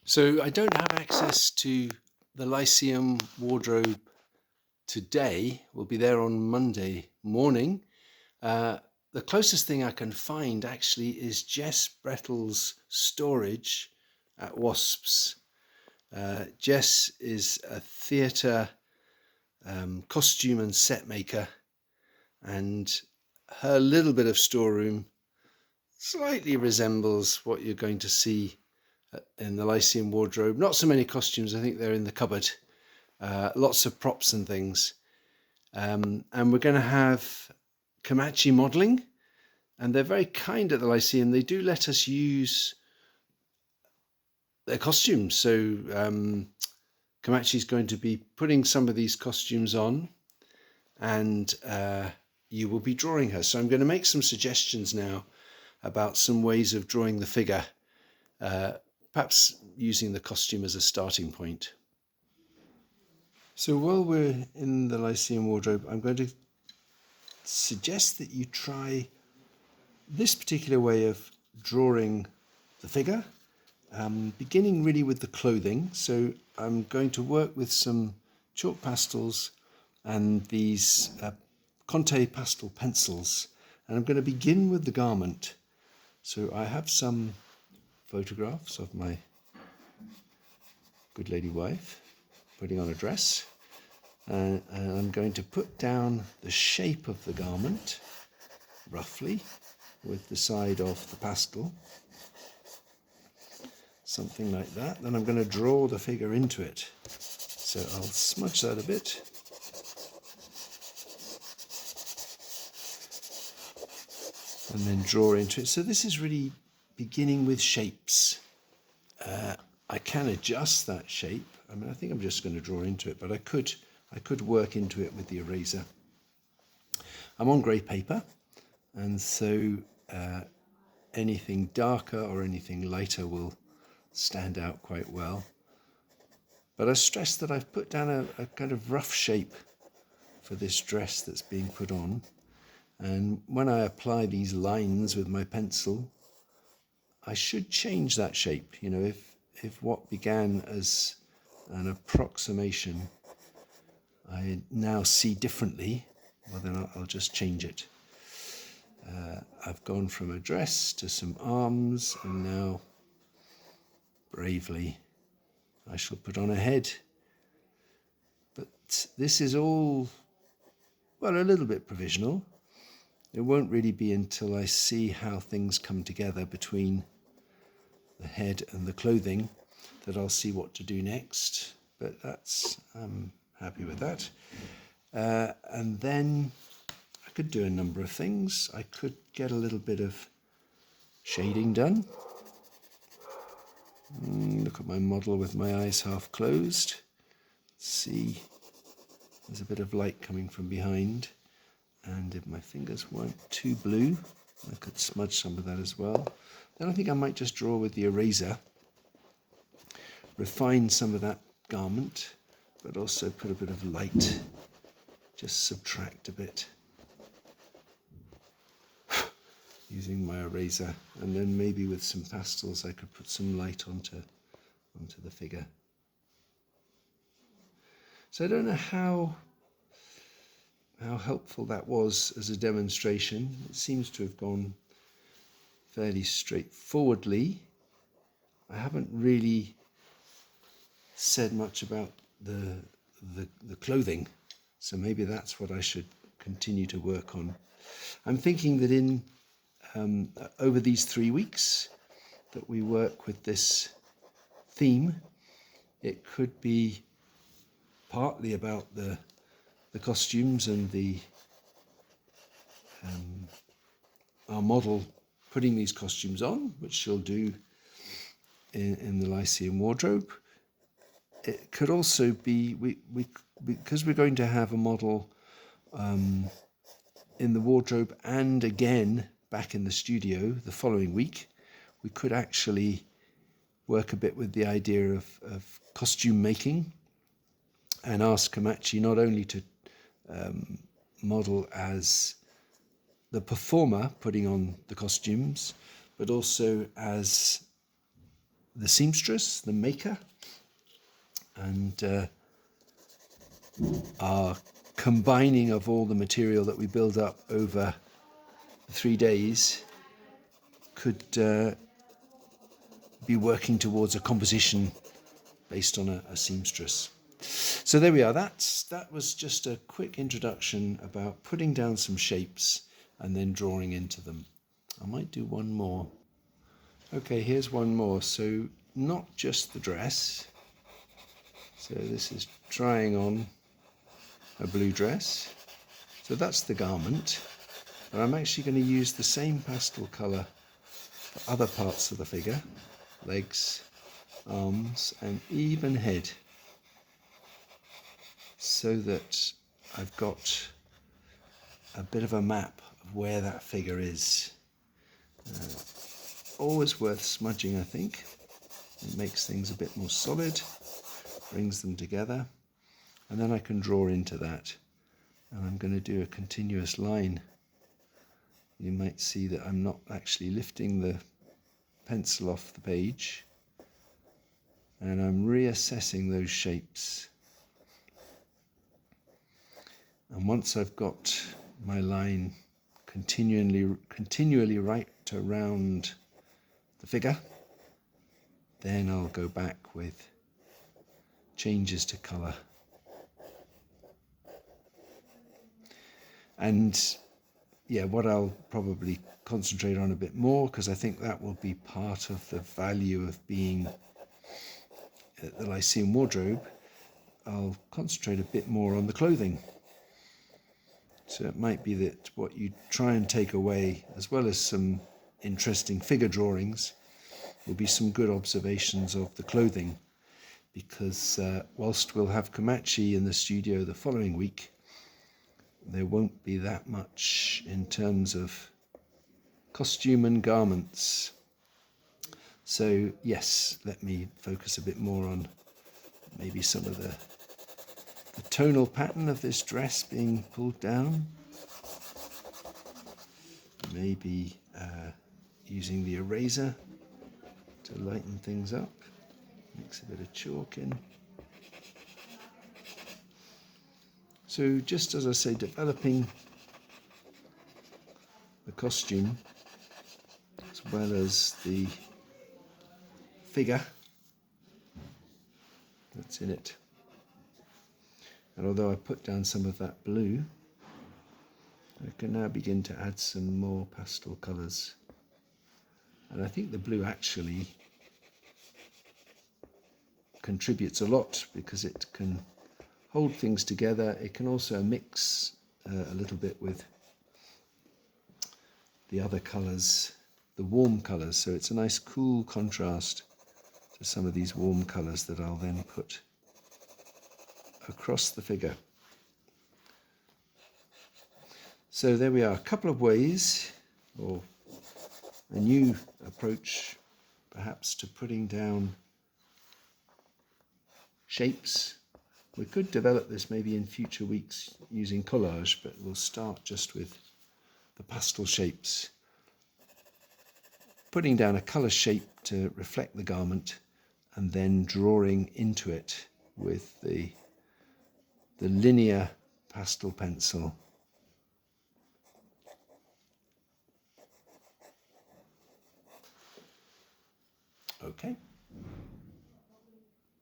So I don't have access to the Lyceum wardrobe today. We'll be there on Monday morning. The closest thing I can find actually is Jess Brettle's storage at Wasps. Jess is a theatre costume and set maker, and her little bit of storeroom slightly resembles what you're going to see in the Lyceum wardrobe. Not so many costumes, I think they're in the cupboard. Lots of props and things. And we're going to have Komachi modelling, and they're very kind at the Lyceum. They do let us use their costumes. So Komachi's going to be putting some of these costumes on, and you will be drawing her. So I'm going to make some suggestions now about some ways of drawing the figure, perhaps using the costume as a starting point. So while we're in the Lyceum wardrobe, I'm going to suggest that you try this particular way of drawing the figure, beginning really with the clothing. So I'm going to work with some chalk pastels and these Conte pastel pencils, and I'm going to begin with the garment. So I have some photographs of my good lady wife putting on a dress, and I'm going to put down the shape of the garment roughly with the side of the pastel, something like that. Then I'm going to draw the figure into it. So I'll smudge that a bit. And then draw into it. So this is really beginning with shapes. I can adjust that shape. I mean, I think I'm just going to draw into it, but I could work into it with the eraser. I'm on grey paper, and so anything darker or anything lighter will stand out quite well. But I stress that I've put down a kind of rough shape for this dress that's being put on. And when I apply these lines with my pencil, I should change that shape. You know, if what began as an approximation I now see differently, well then I'll just change it. I've gone from a dress to some arms, and now bravely I shall put on a head. But this is all, well, a little bit provisional. It won't really be until I see how things come together between the head and the clothing that I'll see what to do next. But I'm happy with that. And then I could do a number of things. I could get a little bit of shading done. Look at my model with my eyes half closed. See, there's a bit of light coming from behind. And if my fingers weren't too blue, I could smudge some of that as well. Then I think I might just draw with the eraser, refine some of that garment, but also put a bit of light, just subtract a bit using my eraser, and then maybe with some pastels I could put some light onto the figure. So I don't know how helpful that was as a demonstration. It seems to have gone fairly straightforwardly. I haven't really said much about the clothing, so maybe that's what I should continue to work on. I'm thinking that in over these 3 weeks that we work with this theme, it could be partly about the costumes and our model putting these costumes on, which she'll do in the Lyceum wardrobe. It could also be, because we're going to have a model in the wardrobe and again back in the studio the following week, we could actually work a bit with the idea of costume making and ask Komachi not only to model as the performer putting on the costumes, but also as the seamstress, the maker, and our combining of all the material that we build up over 3 days could be working towards a composition based on a seamstress. So there we are. That was just a quick introduction about putting down some shapes and then drawing into them. I might do one more. Okay, here's one more. So not just the dress. So this is trying on a blue dress. So that's the garment. But I'm actually going to use the same pastel colour for other parts of the figure. Legs, arms, and even head. So that I've got a bit of a map of where that figure is. Always worth smudging, I think. It makes things a bit more solid, brings them together, and then I can draw into that. And I'm going to do a continuous line. You might see that I'm not actually lifting the pencil off the page, and I'm reassessing those shapes. And once I've got my line continually right around the figure, then I'll go back with changes to colour. And yeah, what I'll probably concentrate on a bit more, because I think that will be part of the value of being at the Lyceum Wardrobe, I'll concentrate a bit more on the clothing. So it might be that what you try and take away, as well as some interesting figure drawings, will be some good observations of the clothing. Because whilst we'll have Komachi in the studio the following week, there won't be that much in terms of costume and garments. So yes, let me focus a bit more on maybe some of the tonal pattern of this dress being pulled down. Maybe using the eraser to lighten things up. Mix a bit of chalk in. So just as I say, developing the costume as well as the figure that's in it. And although I put down some of that blue, I can now begin to add some more pastel colours. And I think the blue actually contributes a lot because it can hold things together. It can also mix a little bit with the other colours, the warm colours. So it's a nice cool contrast to some of these warm colours that I'll then put across the figure. So there we are, a couple of ways, or a new approach perhaps to putting down shapes. We could develop this maybe in future weeks using collage, but we'll start just with the pastel shapes. Putting down a colour shape to reflect the garment and then drawing into it with the linear pastel pencil. Okay.